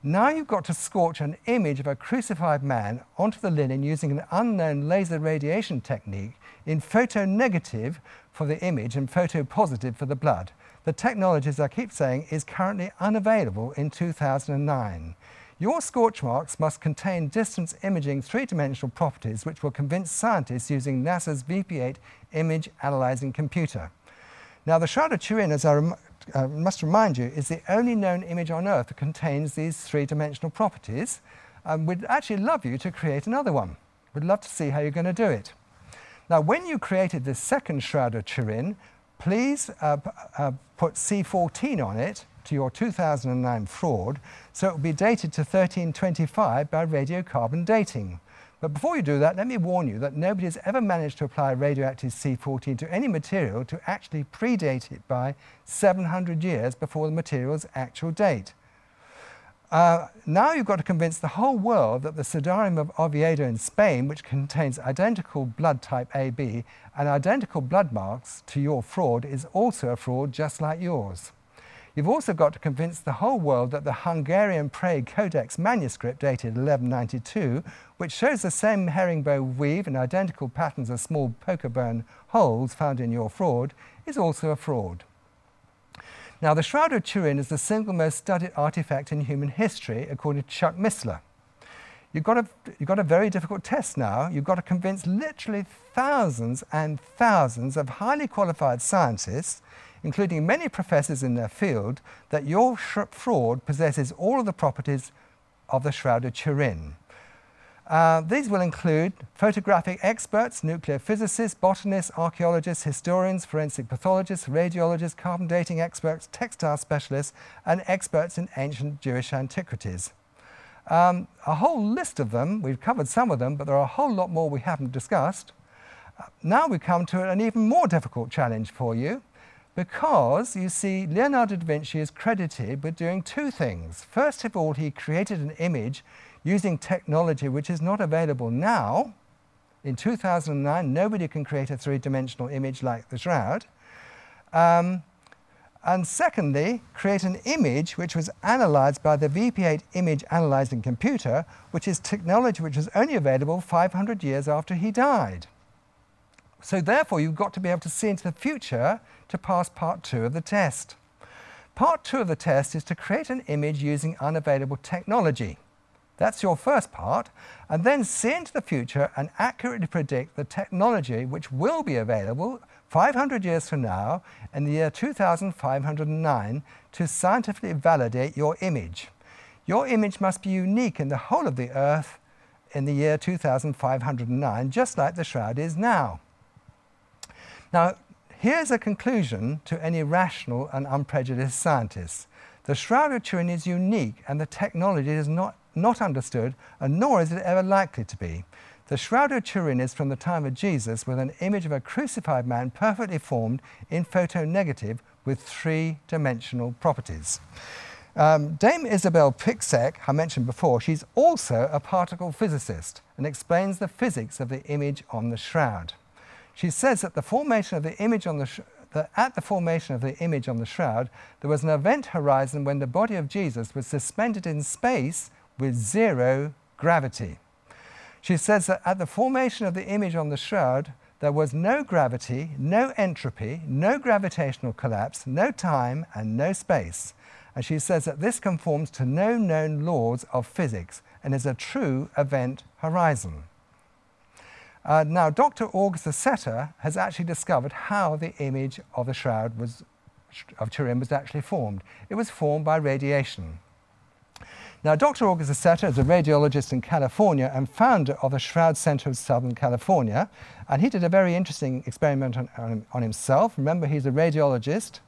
Now you've got to scorch an image of a crucified man onto the linen using an unknown laser radiation technique in photonegative for the image and photopositive for the blood. The technology, as I keep saying, is currently unavailable in 2009. Your scorch marks must contain distance imaging 3-dimensional properties which will convince scientists using NASA's VP8 image analyzing computer. Now, the Shroud of Turin, as I must remind you, is the only known image on Earth that contains these 3-dimensional properties. We'd actually love you to create another one. We'd love to see how you're going to do it. Now, when you created this second Shroud of Turin, please put C14 on it to your 2009 fraud, so it will be dated to 1325 by radiocarbon dating. But before you do that, let me warn you that nobody has ever managed to apply radioactive C14 to any material to actually predate it by 700 years before the material's actual date. Now you've got to convince the whole world that the Sudarium of Oviedo in Spain, which contains identical blood type AB and identical blood marks to your fraud, is also a fraud just like yours. You've also got to convince the whole world that the Hungarian Prague Codex manuscript dated 1192, which shows the same herringbone weave and identical patterns of small poker bone holes found in your fraud, is also a fraud. Now, the Shroud of Turin is the single most studied artifact in human history, according to Chuck Missler. You've got a very difficult test now. You've got to convince literally thousands and thousands of highly qualified scientists, including many professors in their field, that your fraud possesses all of the properties of the Shroud of Turin. These will include photographic experts, nuclear physicists, botanists, archaeologists, historians, forensic pathologists, radiologists, carbon dating experts, textile specialists, and experts in ancient Jewish antiquities. A whole list of them. We've covered some of them, but there are a whole lot more we haven't discussed. Now we come to an even more difficult challenge for you, because, you see, Leonardo da Vinci is credited with doing two things. First of all, he created an image using technology which is not available now. In 2009, nobody can create a three-dimensional image like the Shroud. And secondly, create an image which was analysed by the VP8 image analysing computer, which is technology which was only available 500 years after he died. So therefore, you've got to be able to see into the future to pass part 2 of the test. Part 2 of the test is to create an image using unavailable technology. That's your first part, and then see into the future and accurately predict the technology which will be available 500 years from now in the year 2509 to scientifically validate your image. Your image must be unique in the whole of the Earth in the year 2509, just like the Shroud is now. Now, here's a conclusion to any rational and unprejudiced scientists. The Shroud of Turin is unique, and the technology is not understood, and nor is it ever likely to be. The Shroud of Turin is from the time of Jesus, with an image of a crucified man perfectly formed in photonegative with three-dimensional properties. Dame Isabel Pixek, I mentioned before, she's also a particle physicist and explains the physics of the image on the Shroud. She says that the formation of the image on at the formation of the image on the Shroud, there was an event horizon when the body of Jesus was suspended in space with zero gravity. She says that at the formation of the image on the Shroud, there was no gravity, no entropy, no gravitational collapse, no time, and no space. And she says that this conforms to no known laws of physics and is a true event horizon. Now, Dr. August Setter has actually discovered how the image of the Shroud of Turin was actually formed. It was formed by radiation. Now, Dr. August Setter is a radiologist in California and founder of the Shroud Center of Southern California, and he did a very interesting experiment on himself. Remember, he's a radiologist,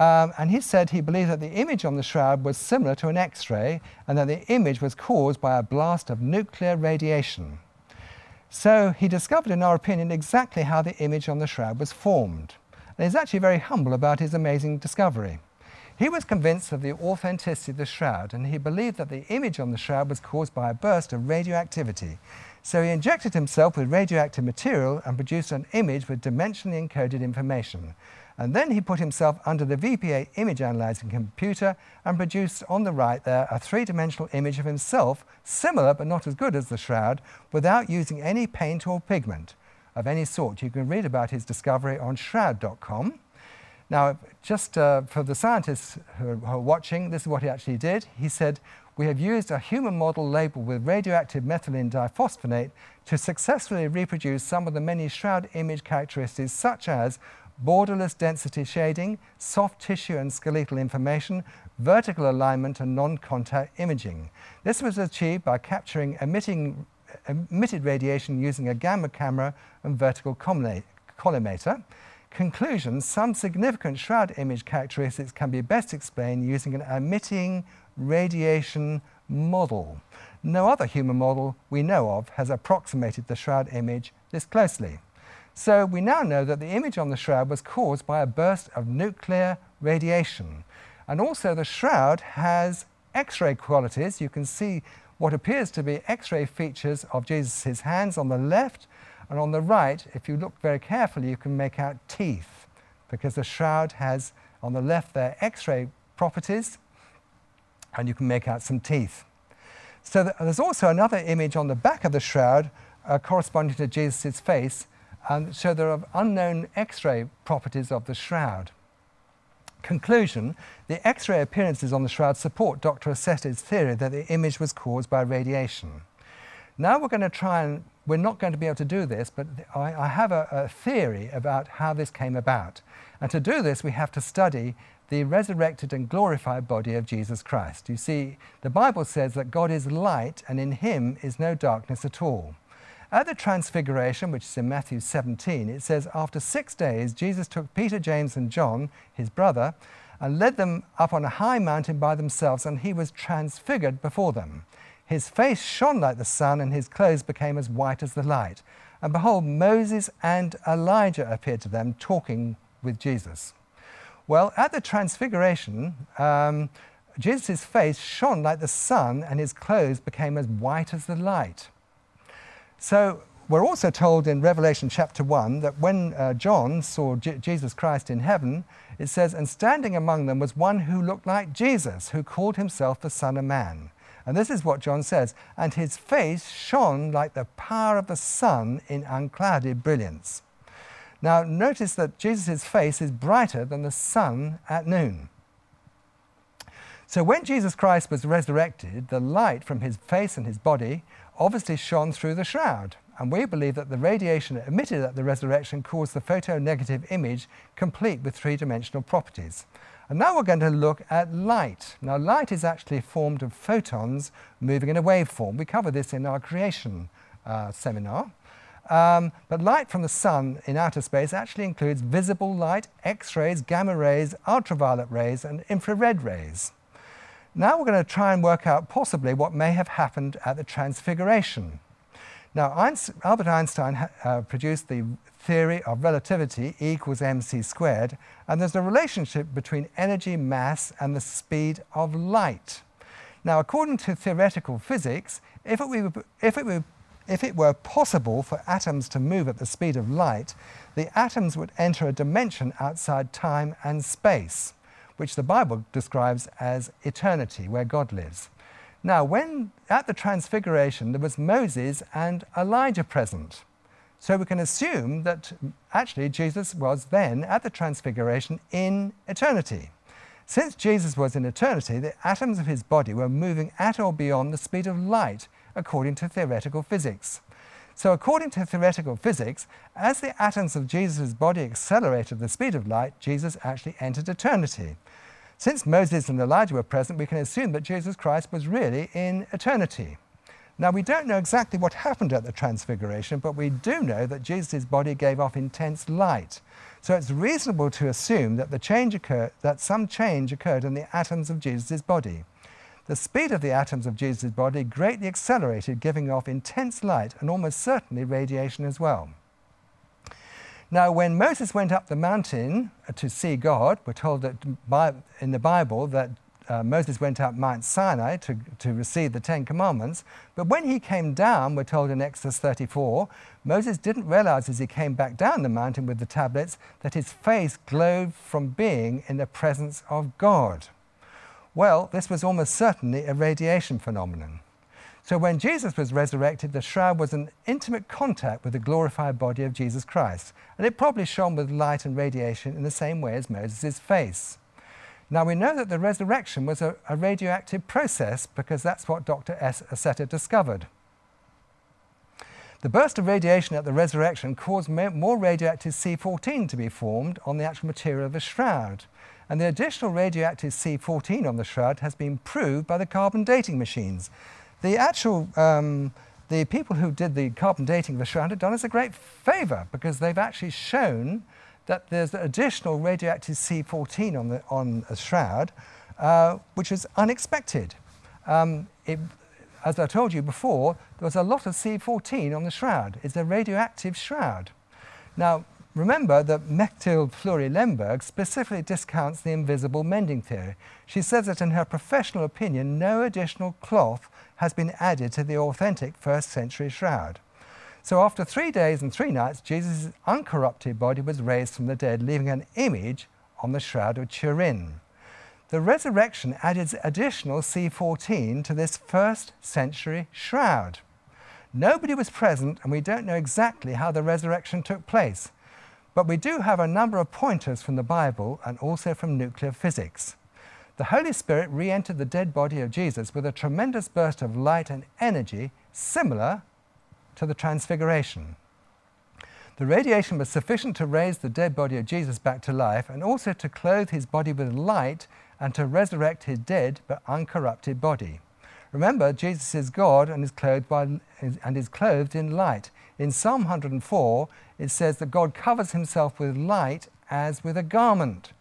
and he said he believed that the image on the Shroud was similar to an X-ray, and that the image was caused by a blast of nuclear radiation. So he discovered, in our opinion, exactly how the image on the Shroud was formed. And he's actually very humble about his amazing discovery. He was convinced of the authenticity of the Shroud, and he believed that the image on the Shroud was caused by a burst of radioactivity. So he injected himself with radioactive material and produced an image with dimensionally encoded information. And then he put himself under the VP8 image analyzing computer and produced on the right there a three-dimensional image of himself, similar but not as good as the Shroud, without using any paint or pigment of any sort. You can read about his discovery on shroud.com. Now, just for the scientists who are watching, this is what he actually did. He said, "We have used a human model labeled with radioactive methylene diphosphonate to successfully reproduce some of the many Shroud image characteristics, such as borderless density shading, soft tissue and skeletal information, vertical alignment, and non-contact imaging. This was achieved by capturing emitted radiation using a gamma camera and vertical collimator. Conclusion: some significant Shroud image characteristics can be best explained using an emitting radiation model. No other human model we know of has approximated the Shroud image this closely." So we now know that the image on the Shroud was caused by a burst of nuclear radiation. And also the Shroud has X-ray qualities. You can see what appears to be X-ray features of Jesus' hands on the left, and on the right, if you look very carefully, you can make out teeth, because the Shroud has on the left there X-ray properties, and you can make out some teeth. So there's also another image on the back of the shroud corresponding to Jesus' face, and so there are unknown X-ray properties of the shroud. Conclusion: the X-ray appearances on the shroud support Dr. Assetti's theory that the image was caused by radiation. Now we're going to try and, we're not going to be able to do this, but I have a theory about how this came about. And to do this, we have to study the resurrected and glorified body of Jesus Christ. You see, the Bible says that God is light and in him is no darkness at all. At the Transfiguration, which is in Matthew 17, it says, after 6 days, Jesus took Peter, James, and John, his brother, and led them up on a high mountain by themselves, and he was transfigured before them. His face shone like the sun, and his clothes became as white as the light. And behold, Moses and Elijah appeared to them, talking with Jesus. Well, at the Transfiguration, Jesus' face shone like the sun, and his clothes became as white as the light. So we're also told in Revelation chapter 1 that when John saw Jesus Christ in heaven, it says, and standing among them was one who looked like Jesus, who called himself the Son of Man. And this is what John says, and his face shone like the power of the sun in unclouded brilliance. Now notice that Jesus' face is brighter than the sun at noon. So when Jesus Christ was resurrected, the light from his face and his body obviously shone through the shroud, and we believe that the radiation emitted at the resurrection caused the photonegative image complete with three-dimensional properties. And now we're going to look at light. Now light is actually formed of photons moving in a waveform. We cover this in our creation seminar. But light from the sun in outer space actually includes visible light, X-rays, gamma rays, ultraviolet rays, and infrared rays. Now we're going to try and work out possibly what may have happened at the Transfiguration. Now Albert Einstein produced the theory of relativity, E equals mc squared, and there's a relationship between energy, mass, and the speed of light. Now according to theoretical physics, if it were possible for atoms to move at the speed of light, the atoms would enter a dimension outside time and space, which the Bible describes as eternity, where God lives. Now, when at the Transfiguration, there was Moses and Elijah present. So we can assume that actually Jesus was then at the Transfiguration in eternity. Since Jesus was in eternity, the atoms of his body were moving at or beyond the speed of light, according to theoretical physics. So according to theoretical physics, as the atoms of Jesus' body accelerated the speed of light, Jesus actually entered eternity. Since Moses and Elijah were present, we can assume that Jesus Christ was really in eternity. Now, we don't know exactly what happened at the Transfiguration, but we do know that Jesus' body gave off intense light. So it's reasonable to assume that some change occurred in the atoms of Jesus' body. The speed of the atoms of Jesus' body greatly accelerated, giving off intense light and almost certainly radiation as well. Now, when Moses went up the mountain to see God, we're told that in the Bible that Moses went up Mount Sinai to receive the Ten Commandments, but when he came down, we're told in Exodus 34, Moses didn't realize as he came back down the mountain with the tablets that his face glowed from being in the presence of God. Well, this was almost certainly a radiation phenomenon. So when Jesus was resurrected, the shroud was an intimate contact with the glorified body of Jesus Christ, and it probably shone with light and radiation in the same way as Moses' face. Now we know that the resurrection was a radioactive process because that's what Dr. Assetti discovered. The burst of radiation at the resurrection caused more radioactive C14 to be formed on the actual material of the shroud. And the additional radioactive C14 on the shroud has been proved by the carbon dating machines. The people who did the carbon dating of the shroud have done us a great favor because they've actually shown that there's additional radioactive C14 on a shroud, which is unexpected. As I told you before, there was a lot of C14 on the shroud. It's a radioactive shroud. Now, remember that Mechtilde Fleury-Lemberg specifically discounts the invisible mending theory. She says that in her professional opinion, no additional cloth has been added to the authentic first century shroud. So after 3 days and 3 nights, Jesus' uncorrupted body was raised from the dead, leaving an image on the Shroud of Turin. the resurrection added additional C14 to this first century shroud. Nobody was present, and we don't know exactly how the resurrection took place, but we do have a number of pointers from the Bible and also from nuclear physics. The Holy Spirit re-entered the dead body of Jesus with a tremendous burst of light and energy similar to the Transfiguration. The radiation was sufficient to raise the dead body of Jesus back to life and also to clothe his body with light and to resurrect his dead but uncorrupted body. Remember, Jesus is God and is clothed in light. In Psalm 104, it says that God covers himself with light as with a garment.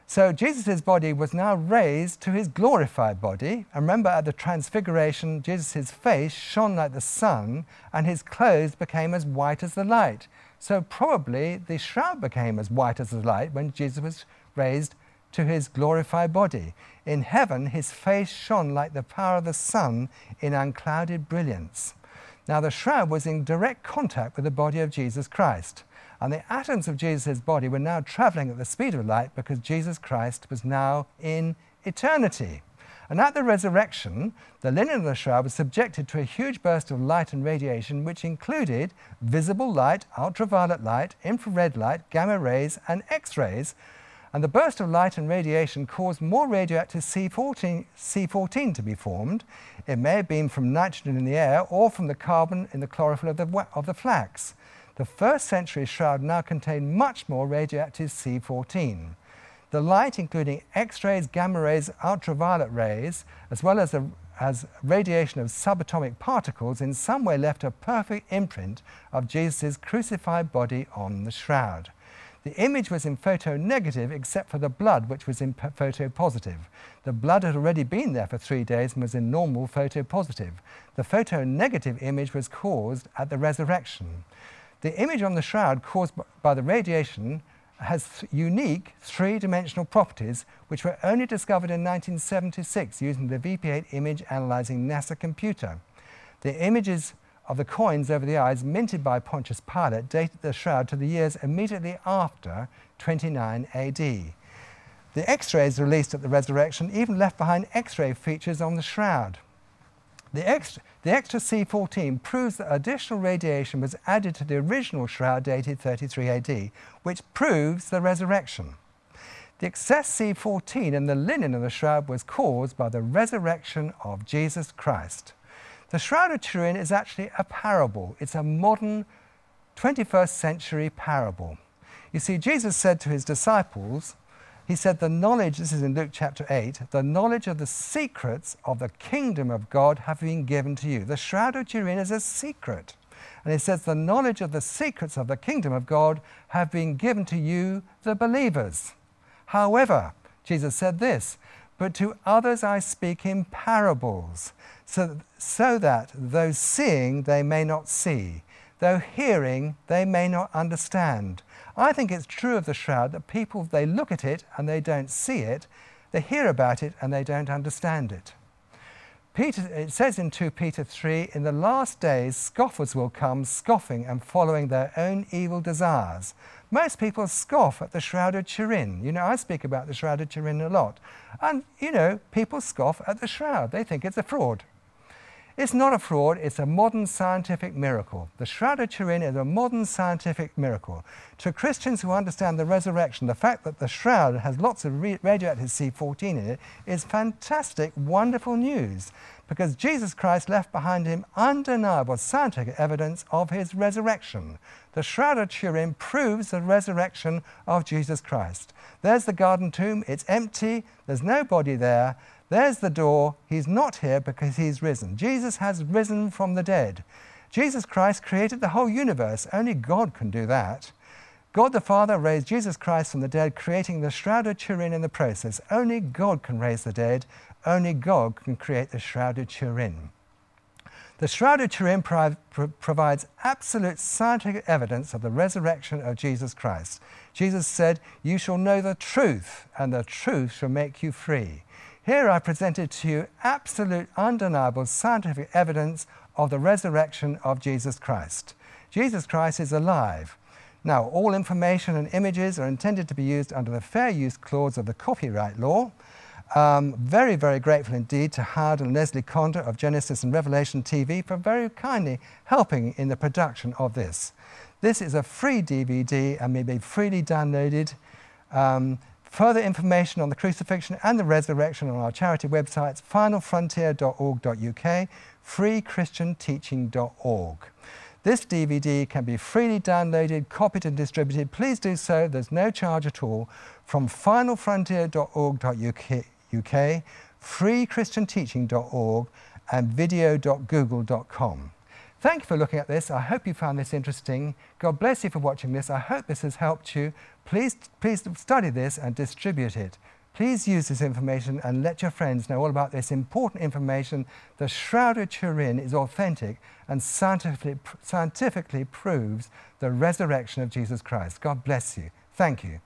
So Jesus' body was now raised to his glorified body. And remember, at the Transfiguration, Jesus' face shone like the sun and his clothes became as white as the light. So probably the shroud became as white as the light when Jesus was raised to his glorified body. In heaven, his face shone like the power of the sun in unclouded brilliance. Now, the shroud was in direct contact with the body of Jesus Christ, and the atoms of Jesus' body were now traveling at the speed of light because Jesus Christ was now in eternity. And at the resurrection, the linen of the shroud was subjected to a huge burst of light and radiation, which included visible light, ultraviolet light, infrared light, gamma rays, and X-rays. And the burst of light and radiation caused more radioactive C14 to be formed. It may have been from nitrogen in the air or from the carbon in the chlorophyll of the flax. The first century shroud now contained much more radioactive C14. The light, including X-rays, gamma rays, ultraviolet rays, as well as radiation of subatomic particles, in some way left a perfect imprint of Jesus' crucified body on the shroud. The image was in photonegative except for the blood, which was in photopositive. The blood had already been there for 3 days and was in normal photopositive. The photonegative image was caused at the resurrection. The image on the shroud caused by the radiation has unique three-dimensional properties which were only discovered in 1976 using the VP8 image analyzing NASA computer. The images of the coins over the eyes minted by Pontius Pilate dated the shroud to the years immediately after 29 AD. The X-rays released at the resurrection even left behind X-ray features on the shroud. The extra C14 proves that additional radiation was added to the original shroud dated 33 AD, which proves the resurrection. The excess C14 in the linen of the shroud was caused by the resurrection of Jesus Christ. The Shroud of Turin is actually a parable. It's a modern 21st century parable. You see, Jesus said to his disciples, he said, the knowledge, this is in Luke chapter 8, the knowledge of the secrets of the kingdom of God have been given to you. The Shroud of Turin is a secret. And it says, the knowledge of the secrets of the kingdom of God have been given to you, the believers. However, Jesus said this, but to others I speak in parables, so that though seeing they may not see, though hearing they may not understand. I think it's true of the shroud that people, they look at it and they don't see it, they hear about it and they don't understand it. It says in 2 Peter 3, in the last days scoffers will come, scoffing and following their own evil desires. Most people scoff at the Shroud of Turin. You know, I speak about the Shroud of Turin a lot. And, you know, people scoff at the shroud. They think it's a fraud. It's not a fraud, it's a modern scientific miracle. The Shroud of Turin is a modern scientific miracle. To Christians who understand the resurrection, the fact that the shroud has lots of radioactive C14 in it is fantastic, wonderful news, because Jesus Christ left behind him undeniable scientific evidence of his resurrection. The Shroud of Turin proves the resurrection of Jesus Christ. There's the garden tomb, it's empty, there's no body there. There's the door. He's not here because he's risen. Jesus has risen from the dead. Jesus Christ created the whole universe. Only God can do that. God the Father raised Jesus Christ from the dead, creating the Shroud of Turin in the process. Only God can raise the dead. Only God can create the Shroud of Turin. The Shroud of Turin provides absolute scientific evidence of the resurrection of Jesus Christ. Jesus said, "You shall know the truth, and the truth shall make you free." Here I presented to you absolute, undeniable scientific evidence of the resurrection of Jesus Christ. Jesus Christ is alive. Now, all information and images are intended to be used under the fair use clause of the copyright law. Very, very grateful indeed to Howard and Leslie Condor of Genesis and Revelation TV for very kindly helping in the production of this. This is a free DVD and may be freely downloaded. Further information on the crucifixion and the resurrection on our charity websites, finalfrontier.org.uk, freechristianteaching.org. This DVD can be freely downloaded, copied and distributed. Please do so, there's no charge at all, from finalfrontier.org.uk, freechristianteaching.org and video.google.com. Thank you for looking at this. I hope you found this interesting. God bless you for watching this. I hope this has helped you. Please study this and distribute it. Please use this information and let your friends know all about this important information. The Shroud of Turin is authentic and scientifically proves the resurrection of Jesus Christ. God bless you. Thank you.